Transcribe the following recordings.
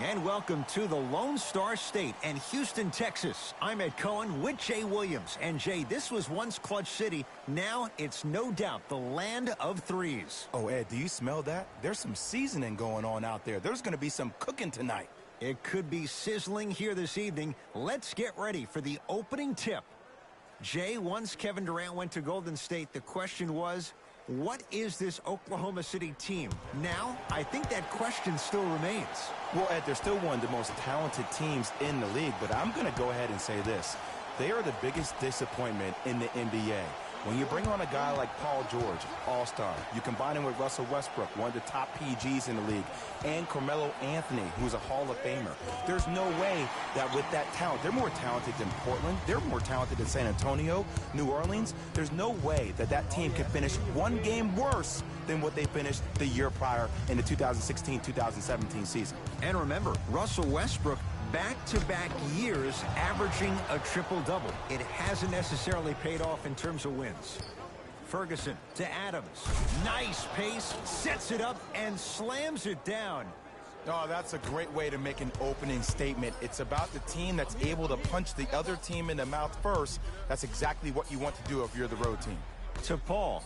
And welcome to the Lone Star State and Houston, Texas. I'm Ed Cohen with Jay Williams. And Jay, this was once Clutch City. Now it's no doubt the land of threes. Oh, Ed, do you smell that? There's some seasoning going on out there. There's going to be some cooking tonight. It could be sizzling here this evening. Let's get ready for the opening tip. Jay, once Kevin Durant went to Golden State, the question was, what is this Oklahoma City team? Now, I think that question still remains. Well, Ed, they're still one of the most talented teams in the league, but I'm going to go ahead and say this. They are the biggest disappointment in the NBA. When you bring on a guy like Paul George, all-star, you combine him with Russell Westbrook, one of the top PGs in the league, and Carmelo Anthony, who's a Hall of Famer. There's no way that with that talent, they're more talented than Portland, they're more talented than San Antonio, New Orleans. There's no way that that team can finish one game worse than what they finished the year prior in the 2016-2017 season. And remember, Russell Westbrook, back-to-back years averaging a triple-double. It hasn't necessarily paid off in terms of wins. Ferguson to Adams. Nice pace, sets it up, and slams it down. Oh, that's a great way to make an opening statement. It's about the team that's able to punch the other team in the mouth first. That's exactly what you want to do if you're the road team. To Paul.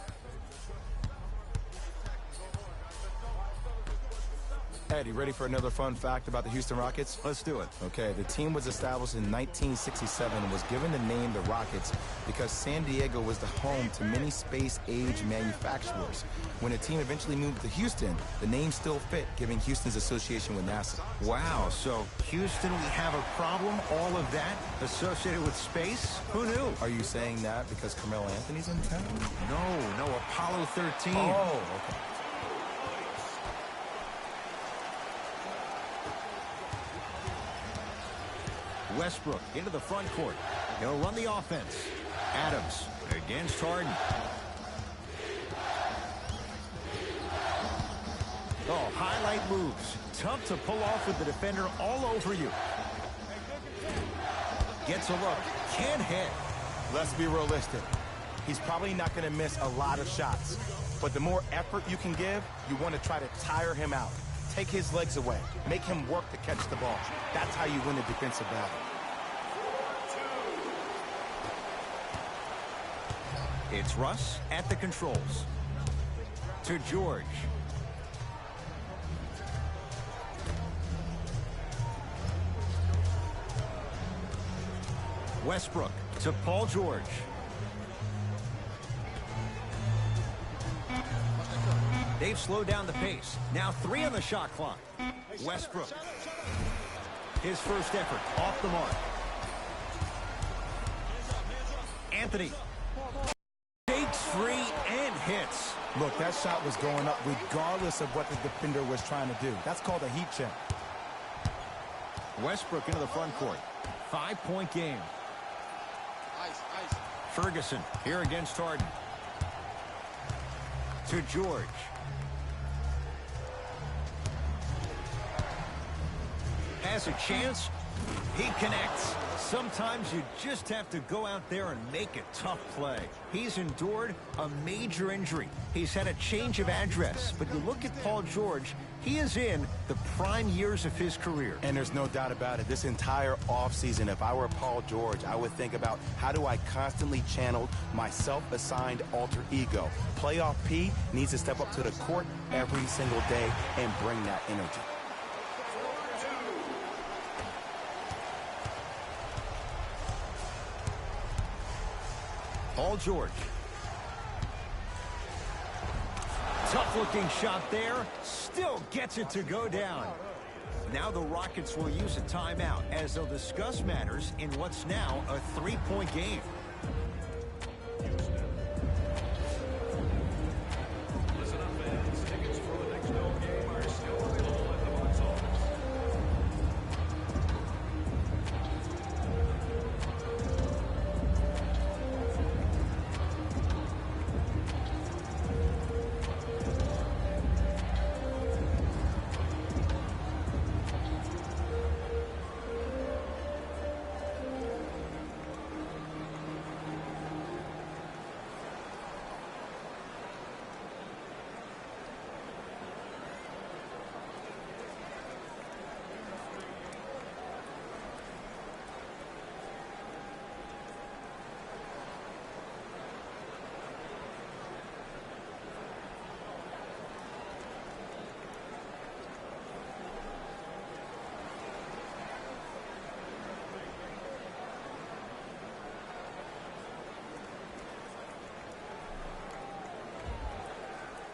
Ed, you ready for another fun fact about the Houston Rockets? Let's do it. Okay, the team was established in 1967 and was given the name the Rockets because San Diego was the home to many space-age manufacturers. When the team eventually moved to Houston, the name still fit, giving Houston's association with NASA. Wow, so Houston, we have a problem, all of that associated with space? Who knew? Are you saying that because Carmelo Anthony's in town? No, Apollo 13. Oh, okay. Westbrook into the front court. He'll run the offense. Adams against Harden. Oh, highlight moves. Tough to pull off with the defender all over you. Gets a look. Can't hit. Let's be realistic. He's probably not going to miss a lot of shots. But the more effort you can give, you want to try to tire him out. Take his legs away. Make him work to catch the ball. That's how you win a defensive battle. It's Russ at the controls. To George. Westbrook to Paul George. They've slowed down the pace. Now 3 on the shot clock. Westbrook. His first effort off the mark. Anthony. Takes free and hits. Look, that shot was going up regardless of what the defender was trying to do. That's called a heat check. Westbrook into the front court. 5-point game. Ferguson here against Harden. To George. Has a chance. He connects. Sometimes you just have to go out there and make a tough play. He's endured a major injury. He's had a change of address. But you look at Paul George, he is in the prime years of his career. And there's no doubt about it. This entire offseason, if I were Paul George, I would think about how do I constantly channel my self-assigned alter ego. Playoff P needs to step up to the court every single day and bring that energy. Paul George. Tough-looking shot there. Still gets it to go down. Now the Rockets will use a timeout as they'll discuss matters in what's now a 3-point game.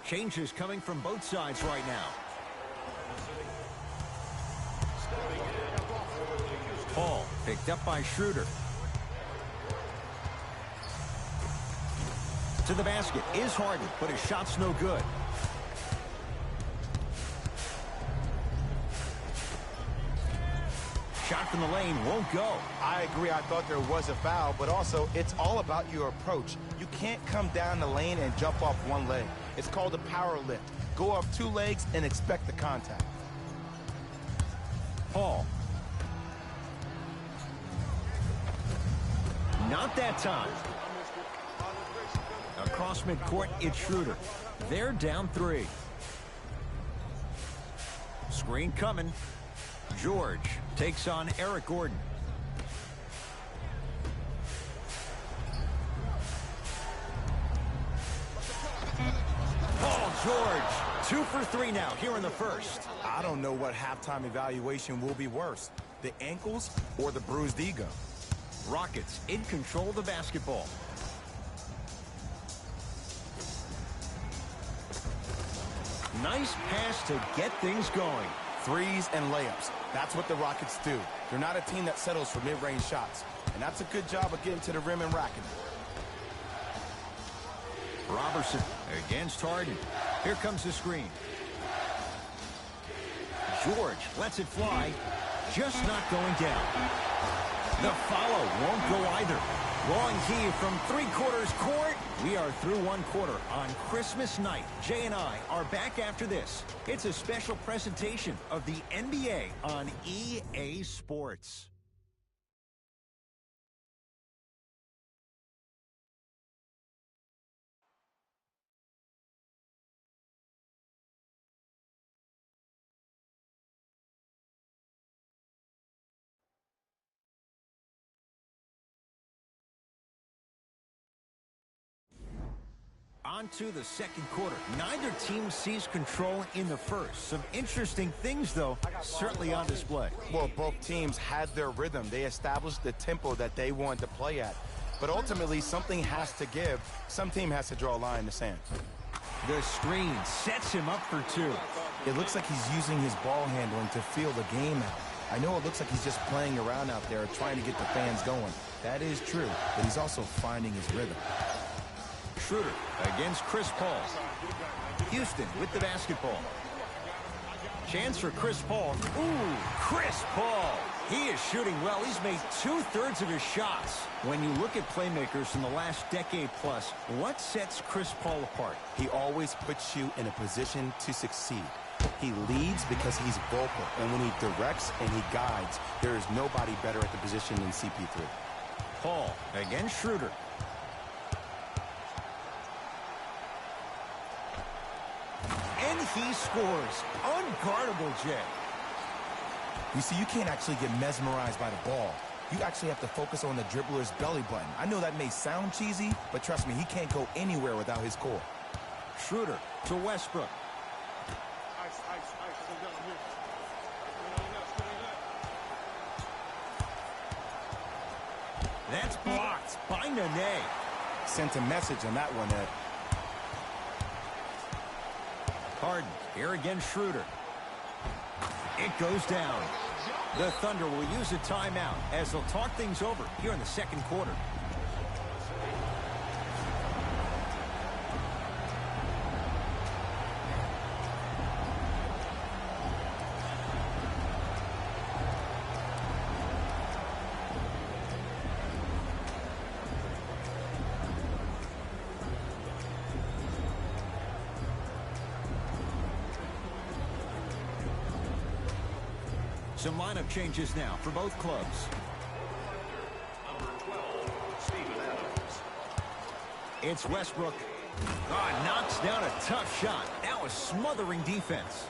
Changes coming from both sides right now. Paul picked up by Schroeder. To the basket is Harden, but his shot's no good. Shot from the lane won't go. I agree. I thought there was a foul, but also it's all about your approach. You can't come down the lane and jump off one leg. It's called a power lift. Go off two legs and expect the contact. Paul. Not that time. Across midcourt, it's Schroeder. They're down 3. Screen coming. George takes on Eric Gordon. Paul George, 2 for 3 now here in the first. I don't know what halftime evaluation will be worse, the ankles or the bruised ego. Rockets in control of the basketball. Nice pass to get things going. Threes and layups. That's what the Rockets do. They're not a team that settles for mid-range shots. And that's a good job of getting to the rim and racking it. Robertson against Harden. Here comes the screen. George lets it fly. Just not going down. The follow won't go either. Long key from 3/4 court. We are through 1 quarter on Christmas night. Jay and I are back after this. It's a special presentation of the NBA on EA Sports. On to the second quarter. Neither team sees control in the first. Some interesting things, though, certainly on display. Well, both teams had their rhythm. They established the tempo that they wanted to play at. But ultimately, something has to give. Some team has to draw a line in the sand. The screen sets him up for 2. It looks like he's using his ball handling to feel the game out. I know it looks like he's just playing around out there trying to get the fans going. That is true, but he's also finding his rhythm. Schroeder against Chris Paul. Houston with the basketball. Chance for Chris Paul. Ooh, Chris Paul. He is shooting well. He's made 2/3 of his shots. When you look at playmakers in the last decade plus, what sets Chris Paul apart? He always puts you in a position to succeed. He leads because he's vocal, and when he directs and he guides, there is nobody better at the position than CP3. Paul against Schroeder. And he scores. Unguardable, Jay. You see, you can't actually get mesmerized by the ball. You actually have to focus on the dribbler's belly button. I know that may sound cheesy, but trust me, he can't go anywhere without his core. Schroeder to Westbrook. That's blocked by Nene. Sent a message on that one, Ed. Harden here against Schroeder. It goes down. The Thunder will use a timeout as they'll talk things over here in the second quarter. Some lineup changes now for both clubs. It's Westbrook. Knocks down a tough shot. Now a smothering defense.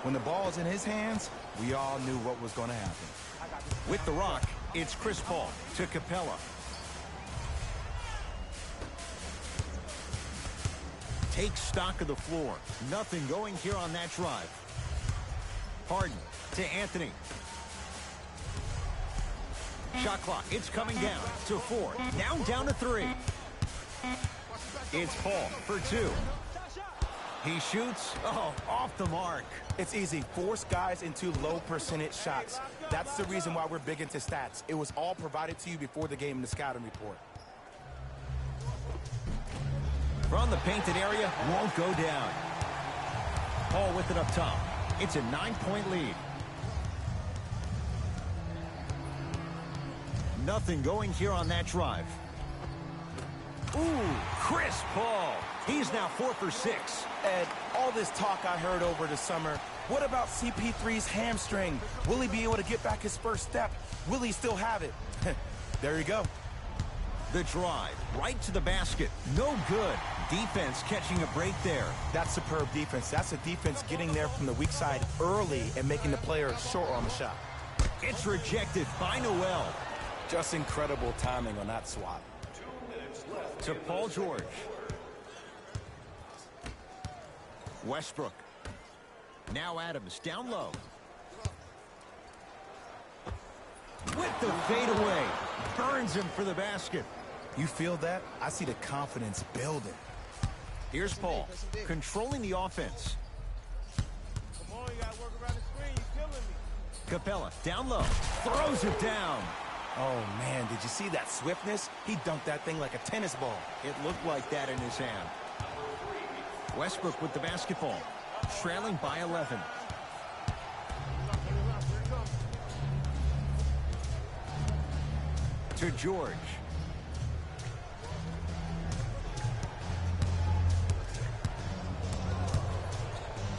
When the ball's in his hands, we all knew what was going to happen. With the rock, it's Chris Paul to Capella. Takes stock of the floor. Nothing going here on that drive. Harden to Anthony. Shot clock. It's coming down to 4. Now down to 3. It's Paul for 2. He shoots. Oh, off the mark. It's easy. Force guys into low percentage shots. That's the reason why we're big into stats. It was all provided to you before the game in the scouting report. From the painted area, won't go down. Paul with it up top. It's a 9-point lead. Nothing going here on that drive. Ooh, Chris Paul. He's now 4 for 6. Ed, all this talk I heard over the summer, what about CP3's hamstring? Will he be able to get back his first step? Will he still have it? There you go. The drive, right to the basket. No good. Defense catching a break there. That's superb defense. That's a defense getting there from the weak side early and making the player short on the shot. It's rejected by Noel. Just incredible timing on that swat. To Paul George. Westbrook. Now Adams down low. With the fadeaway. Burns him for the basket. You feel that? I see the confidence building. Here's Paul, controlling the offense. Come on, you gotta work around the screen. You're killing me. Capella down low. Throws it down. Oh, man, did you see that swiftness? He dunked that thing like a tennis ball. It looked like that in his hand. Westbrook with the basketball, trailing by 11. To George.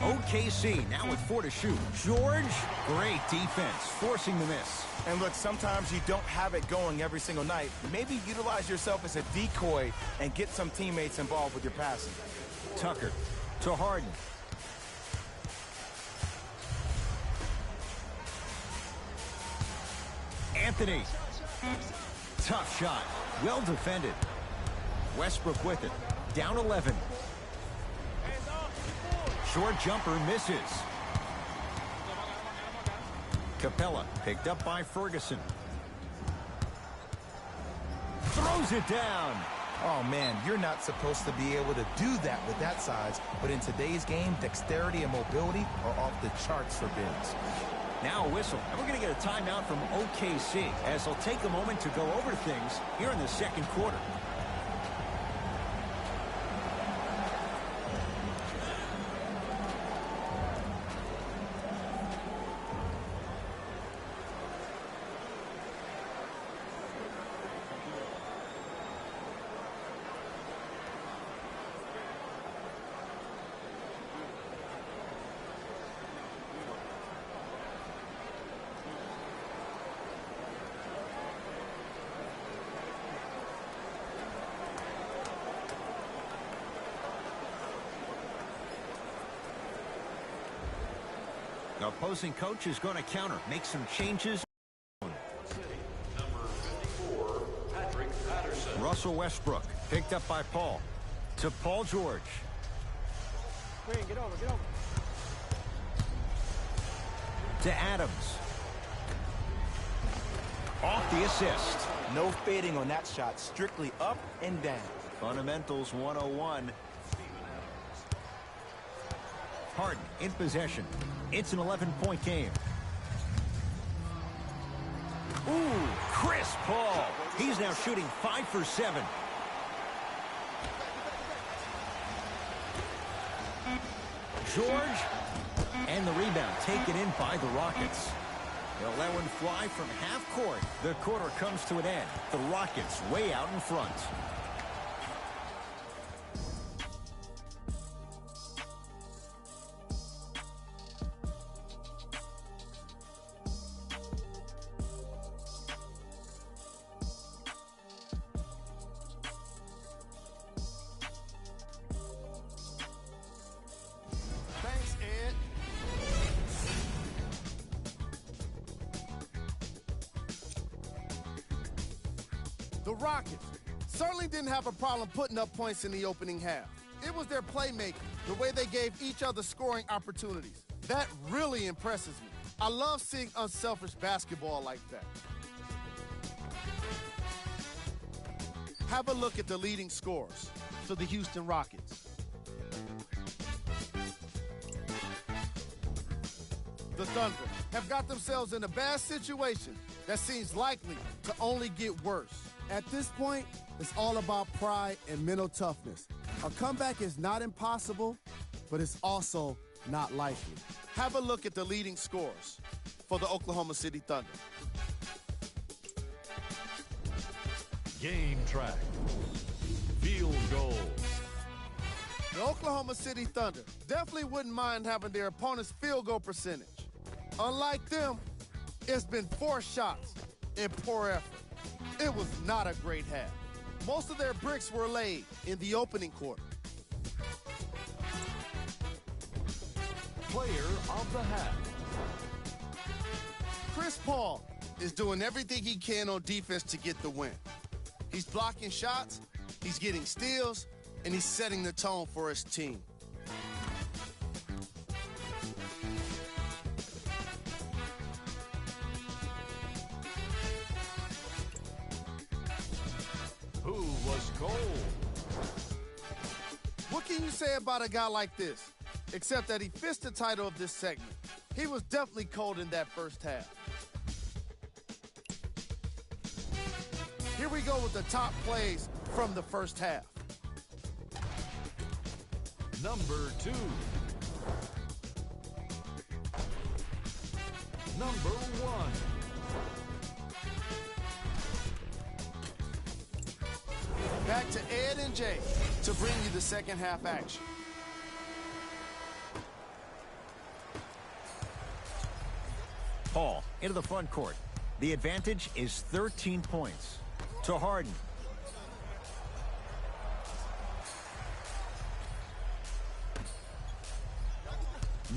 OKC now with 4 to shoot. George, great defense, forcing the miss. And look, sometimes you don't have it going every single night. Maybe utilize yourself as a decoy and get some teammates involved with your passing. Tucker to Harden. Anthony. Tough shot. Well defended. Westbrook with it. Down 11. Short jumper misses. Capella picked up by Ferguson. Throws it down. Oh, man, you're not supposed to be able to do that with that size. But in today's game, dexterity and mobility are off the charts for bigs. Now a whistle, and we're going to get a timeout from OKC as they'll take a moment to go over things here in the second quarter. The opposing coach is going to counter, make some changes. Russell Westbrook picked up by Paul. To Paul George. Green, get over, get over. To Adams. Off the assist. No fading on that shot, strictly up and down. Fundamentals 101. Harden in possession. It's an 11-point game. Ooh, Chris Paul. He's now shooting 5 for 7. George. And the rebound taken in by the Rockets. They'll let one fly from half court. The quarter comes to an end. The Rockets way out in front. Thanks, Ed. The Rockets certainly didn't have a problem putting up points in the opening half. It was their playmaking, the way they gave each other scoring opportunities. That really impresses me. I love seeing unselfish basketball like that. Have a look at the leading scorers for the Houston Rockets. The Thunder have got themselves in a bad situation that seems likely to only get worse. At this point, it's all about pride and mental toughness. A comeback is not impossible, but it's also not likely. Have a look at the leading scorers for the Oklahoma City Thunder. Game track. Field goal. The Oklahoma City Thunder definitely wouldn't mind having their opponent's field goal percentage. Unlike them, it's been 4 shots and poor effort. It was not a great half. Most of their bricks were laid in the opening quarter. Player of the half. Chris Paul is doing everything he can on defense to get the win. He's blocking shots, he's getting steals, and he's setting the tone for his team. Who was cold? What can you say about a guy like this? Except that he fits the title of this segment. He was definitely cold in that first half. Here we go with the top plays from the first half. Number 2. Number 1. Back to Ed and Jay to bring you the second half action. Paul into the front court. The advantage is 13 points. To Harden.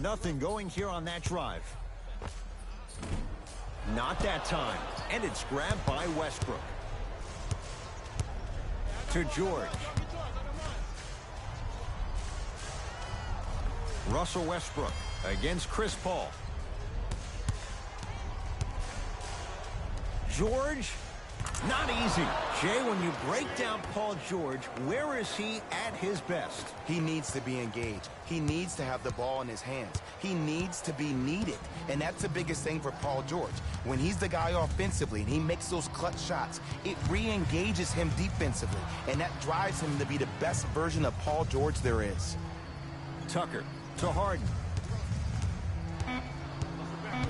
Nothing going here on that drive. Not that time. And it's grabbed by Westbrook. To George. Russell Westbrook against Chris Paul. George, not easy. Jay, when you break down Paul George, where is he at his best? He needs to be engaged. He needs to have the ball in his hands. He needs to be needed. And that's the biggest thing for Paul George. When he's the guy offensively and he makes those clutch shots, it re-engages him defensively. And that drives him to be the best version of Paul George there is. Tucker to Harden.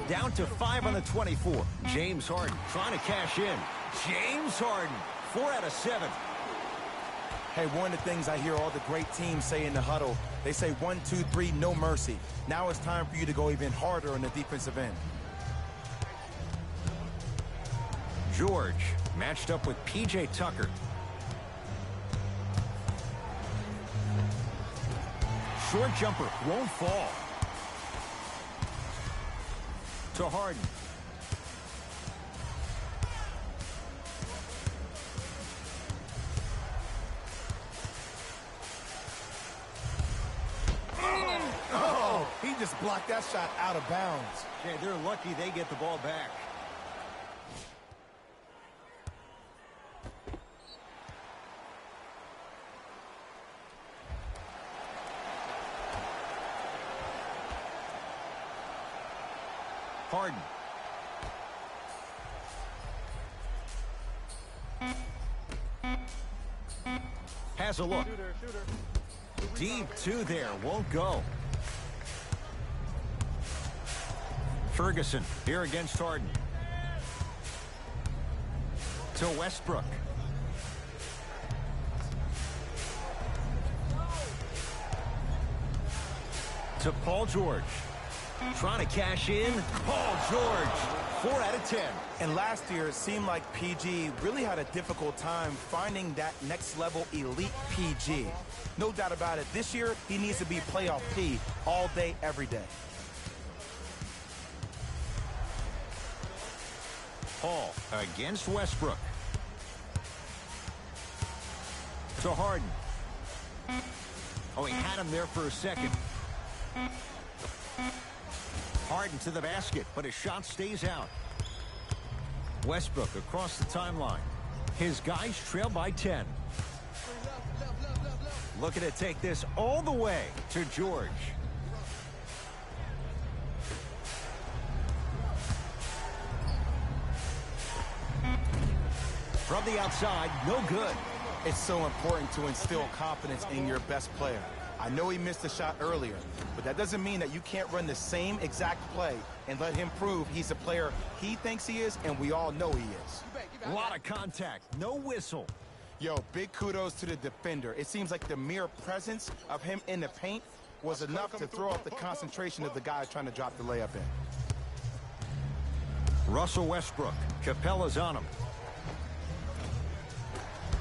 Down to 5 on the 24. James Harden trying to cash in. James Harden, 4 out of 7. Hey, one of the things I hear all the great teams say in the huddle, they say 1, 2, 3, no mercy. Now it's time for you to go even harder on the defensive end. George matched up with P.J. Tucker. Short jumper won't fall. To Harden. Oh, he just blocked that shot out of bounds. Yeah, they're lucky they get the ball back. Harden. Has a look. Deep 2 there, won't go. Ferguson here against Harden. To Westbrook. To Paul George. Trying to cash in. Paul George, 4 out of 10. And last year, it seemed like PG really had a difficult time finding that next level elite PG. No doubt about it. This year, he needs to be playoff P all day, every day. Paul against Westbrook. To Harden. Oh, he had him there for a second. Harden to the basket, but his shot stays out. Westbrook across the timeline. His guys trail by 10. Looking to take this all the way to George. From the outside, no good. It's so important to instill confidence in your best player. I know he missed a shot earlier, but that doesn't mean that you can't run the same exact play and let him prove he's a player he thinks he is, and we all know he is. A lot of contact, no whistle. Yo, big kudos to the defender. It seems like the mere presence of him in the paint was enough to throw off the concentration of the guy trying to drop the layup in. Russell Westbrook, Capella's on him.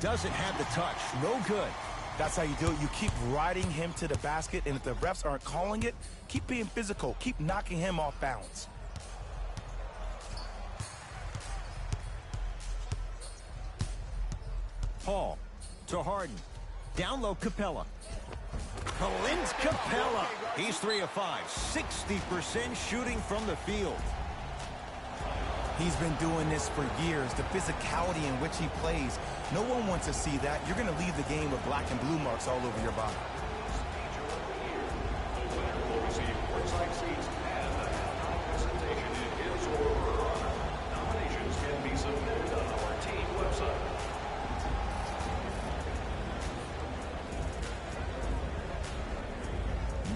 Doesn't have the touch, no good. That's how you do it. You keep riding him to the basket, and if the refs aren't calling it, keep being physical. Keep knocking him off balance. Paul to Harden. Down low, Capella. Clint Capella. He's 3 of 5. 60% shooting from the field. He's been doing this for years. The physicality in which he plays, no one wants to see that. You're going to leave the game with black and blue marks all over your body.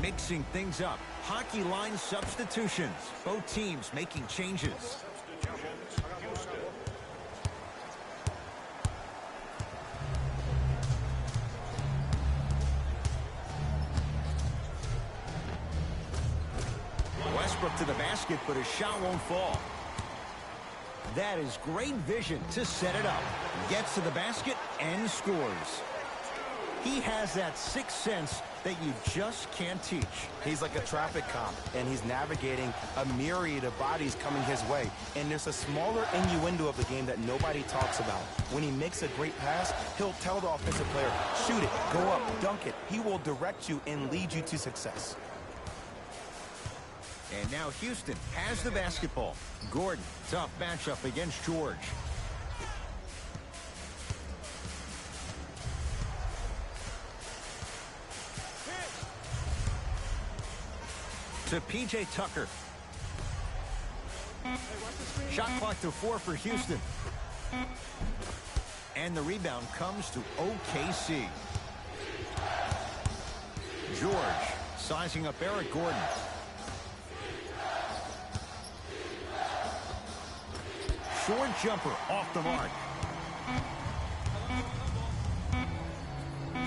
Mixing things up. Hockey line substitutions. Both teams making changes. Westbrook to the basket, but his shot won't fall. That is great vision to set it up. Gets to the basket and scores. He has that sixth sense that you just can't teach. He's like a traffic cop, and he's navigating a myriad of bodies coming his way. And there's a smaller innuendo of the game that nobody talks about. When he makes a great pass, he'll tell the offensive player, shoot it, go up, dunk it. He will direct you and lead you to success. And now Houston has the basketball. Gordon, tough matchup against George. To P.J. Tucker. Shot clock to 4 for Houston. And the rebound comes to OKC. George sizing up Eric Gordon. Short jumper off the mark.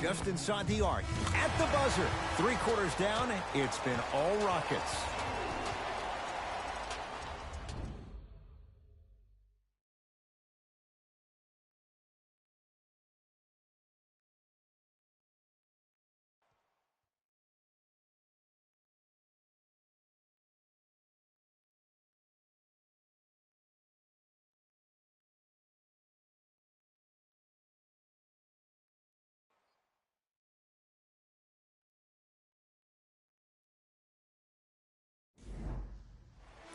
Just inside the arc. At the buzzer. 3 quarters down. It's been all Rockets.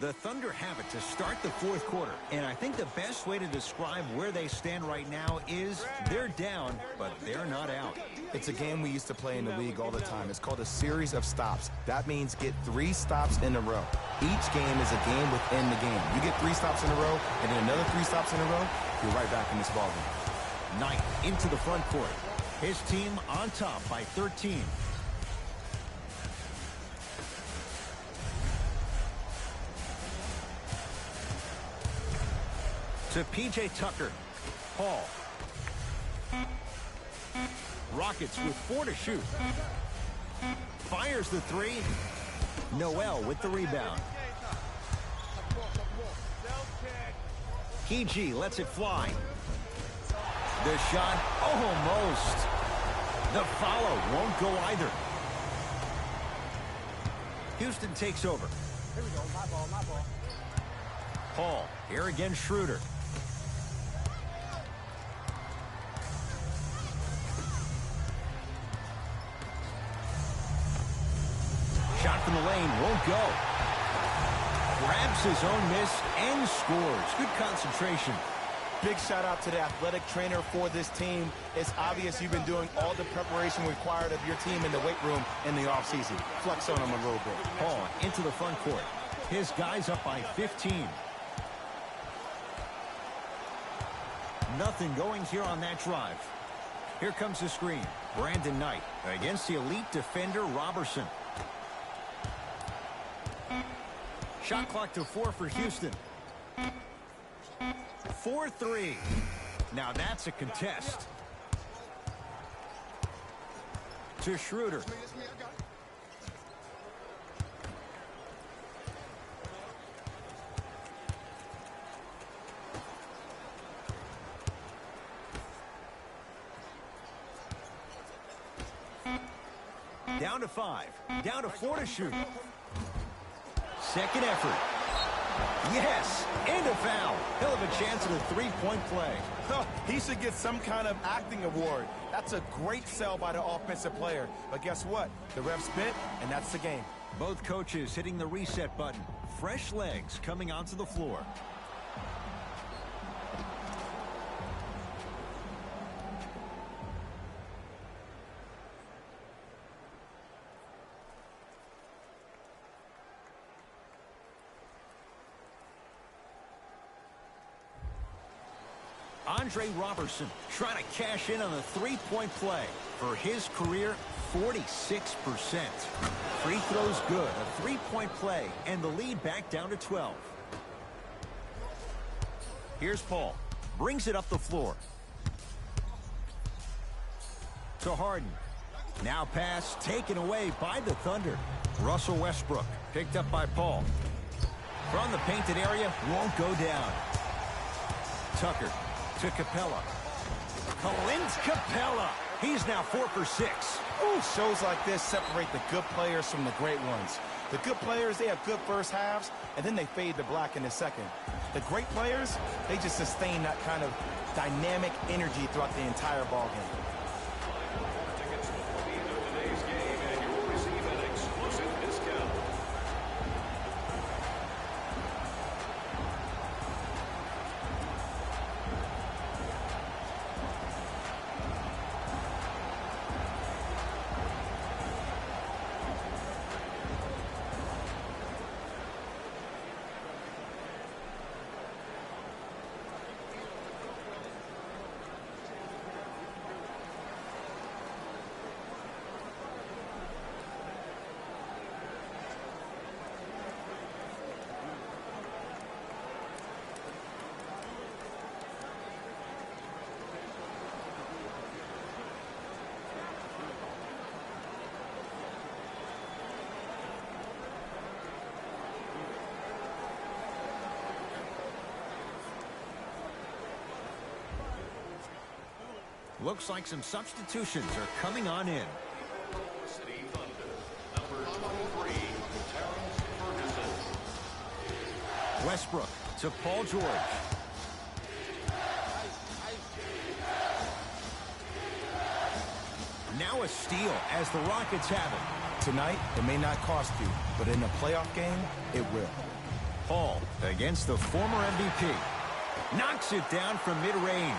The Thunder have it to start the 4th quarter, and I think the best way to describe where they stand right now is they're down, but they're not out. It's a game we used to play in the league all the time. It's called a series of stops. That means get 3 stops in a row. Each game is a game within the game. You get 3 stops in a row, and then another 3 stops in a row, you're right back in this ballgame. Knight into the front court. His team on top by 13. To P.J. Tucker. Paul. Rockets with 4 to shoot. Fires the 3. Noel with the rebound. PG lets it fly. The shot almost. The follow won't go either. Houston takes over. Here we go. My ball, my ball. Paul, here again Schroeder. Shot from the lane, won't go. Grabs his own miss and scores. Good concentration. Big shout out to the athletic trainer for this team. It's obvious you've been doing all the preparation required of your team in the weight room in the offseason. Flex on them a little bit. Paul into the front court. His guys up by 15. Nothing going here on that drive. Here comes the screen. Brandon Knight against the elite defender Robertson. Shot clock to 4 for Houston. 4-3. Now that's a contest. To Schroeder. Down to 5. Down to 4 to shoot. Second effort. Yes, and a foul. He'll have a chance at a three-point play. He should get some kind of acting award. That's a great sell by the offensive player. But guess what? The ref spit, and that's the game. Both coaches hitting the reset button. Fresh legs coming onto the floor. Andre Robertson trying to cash in on a three-point play. For his career, 46%. Free throws good, a three-point play, and the lead back down to 12. Here's Paul. Brings it up the floor. To Harden. Now pass taken away by the Thunder. Russell Westbrook picked up by Paul. From the painted area, won't go down. Tucker. To Capella. Clint Capella. He's now 4 for 6. Ooh, shows like this separate the good players from the great ones. The good players, they have good first halves, and then they fade to black in the second. The great players, they just sustain that kind of dynamic energy throughout the entire ballgame. Tickets before the end of today's game, and you'll receive an exclusive discount. Looks like some substitutions are coming on in. City Thunder, number 23, Terrence Ferguson. Westbrook to Paul George. Now a steal as the Rockets have it. Tonight, it may not cost you, but in a playoff game, it will. Paul against the former MVP. Knocks it down from mid-range.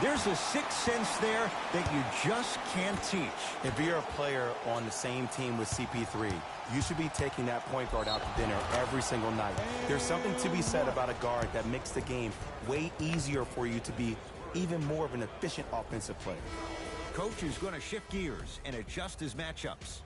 There's a sixth sense there that you just can't teach. If you're a player on the same team with CP3, you should be taking that point guard out to dinner every single night. There's something to be said about a guard that makes the game way easier for you to be even more of an efficient offensive player. Coach is going to shift gears and adjust his matchups.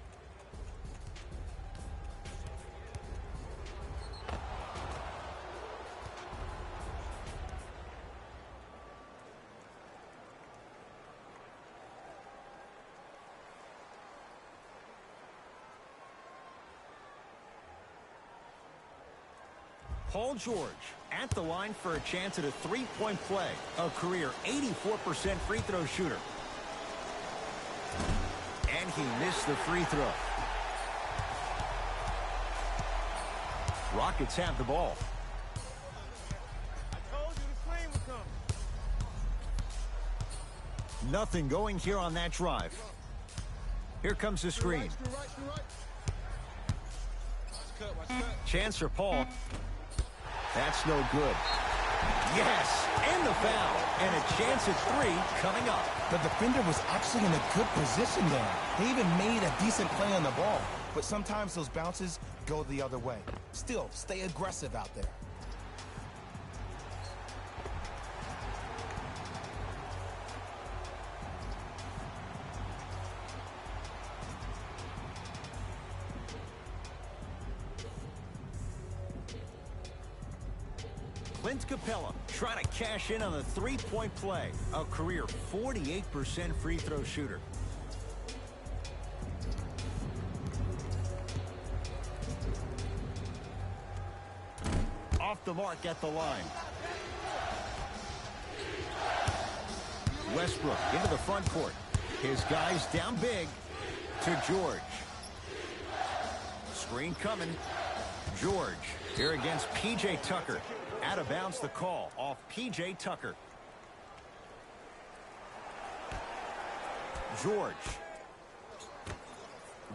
Paul George at the line for a chance at a three-point play. A career 84% free throw shooter. And he missed the free throw. Rockets have the ball. I told you the screen would come. Nothing going here on that drive. Here comes the screen. Chance for Paul. That's no good. Yes, and the foul. And a chance at three coming up. The defender was actually in a good position there. They even made a decent play on the ball. But sometimes those bounces go the other way. Still, stay aggressive out there. Clint Capella trying to cash in on the three-point play. A career 48% free throw shooter. Off the mark at the line. Westbrook into the front court. His guys down big to George. Screen coming. George here against P.J. Tucker. Out of bounds the call off P.J. Tucker. George.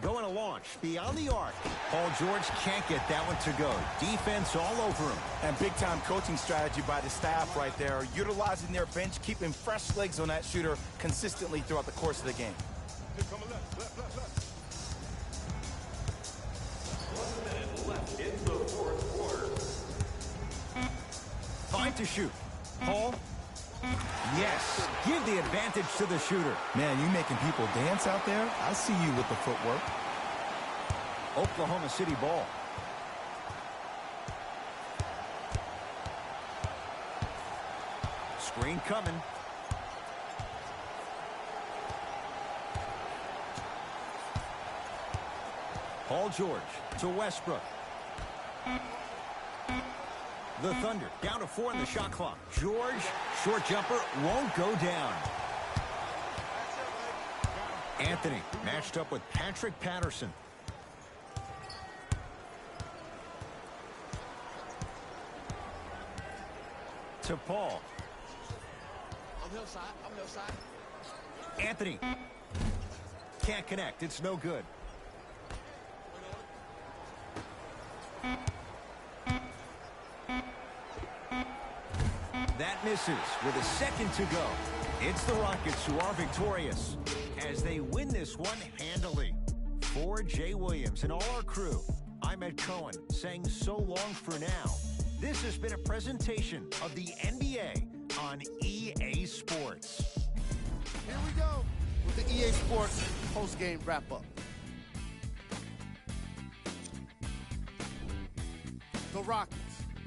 Going to launch beyond the arc. Paul George can't get that one to go. Defense all over him. And big-time coaching strategy by the staff right there, utilizing their bench, keeping fresh legs on that shooter consistently throughout the course of the game. 1 minute left in the fourth quarter. 5 to shoot. Paul. Yes. Give the advantage to the shooter. Man, you making people dance out there? I see you with the footwork. Oklahoma City ball. Screen coming. Paul George to Westbrook. The Thunder down to 4 in the shot clock. George, short jumper, won't go down. Anthony matched up with Patrick Patterson. To Paul. I'm hillside. Anthony. Can't connect. It's no good. That misses with a second to go. It's the Rockets who are victorious as they win this one handily. For Jay Williams and all our crew, I'm Ed Cohen saying so long for now. This has been a presentation of the NBA on EA Sports. Here we go with the EA Sports post-game wrap-up. The Rockets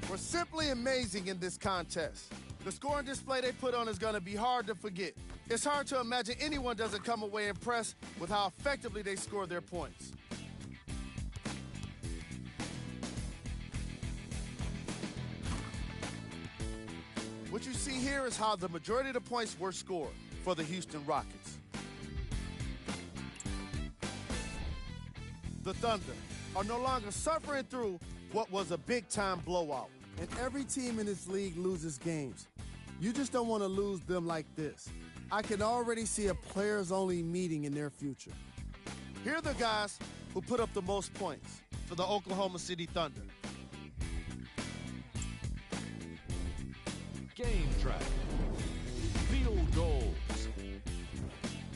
were simply amazing in this contest. The scoring display they put on is going to be hard to forget. It's hard to imagine anyone doesn't come away impressed with how effectively they score their points. What you see here is how the majority of the points were scored for the Houston Rockets. The Thunder are no longer suffering through what was a big-time blowout. And every team in this league loses games. You just don't want to lose them like this. I can already see a players-only meeting in their future. Here are the guys who put up the most points for the Oklahoma City Thunder. Game track. Field goals.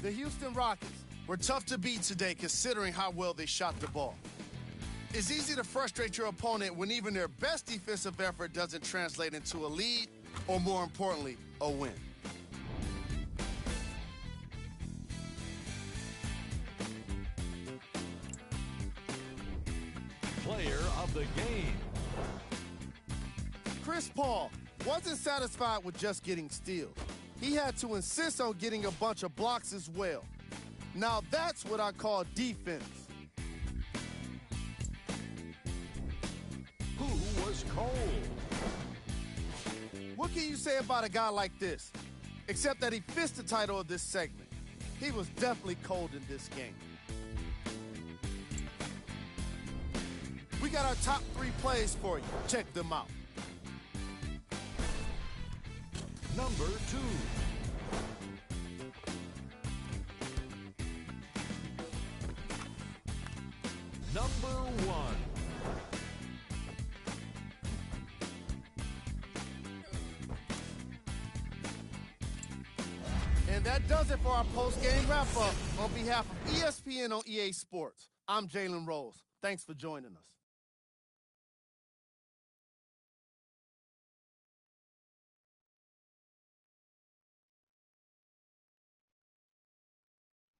The Houston Rockets were tough to beat today considering how well they shot the ball. It's easy to frustrate your opponent when even their best defensive effort doesn't translate into a lead, or more importantly, a win. Player of the game. Chris Paul wasn't satisfied with just getting steals. He had to insist on getting a bunch of blocks as well. Now that's what I call defense. Who was cold? What can you say about a guy like this? Except that he fits the title of this segment. He was definitely cold in this game. We got our top 3 plays for you. Check them out. Number 2. Number 1. And that does it for our post-game wrap-up. On behalf of ESPN on EA Sports, I'm Jalen Rose. Thanks for joining us.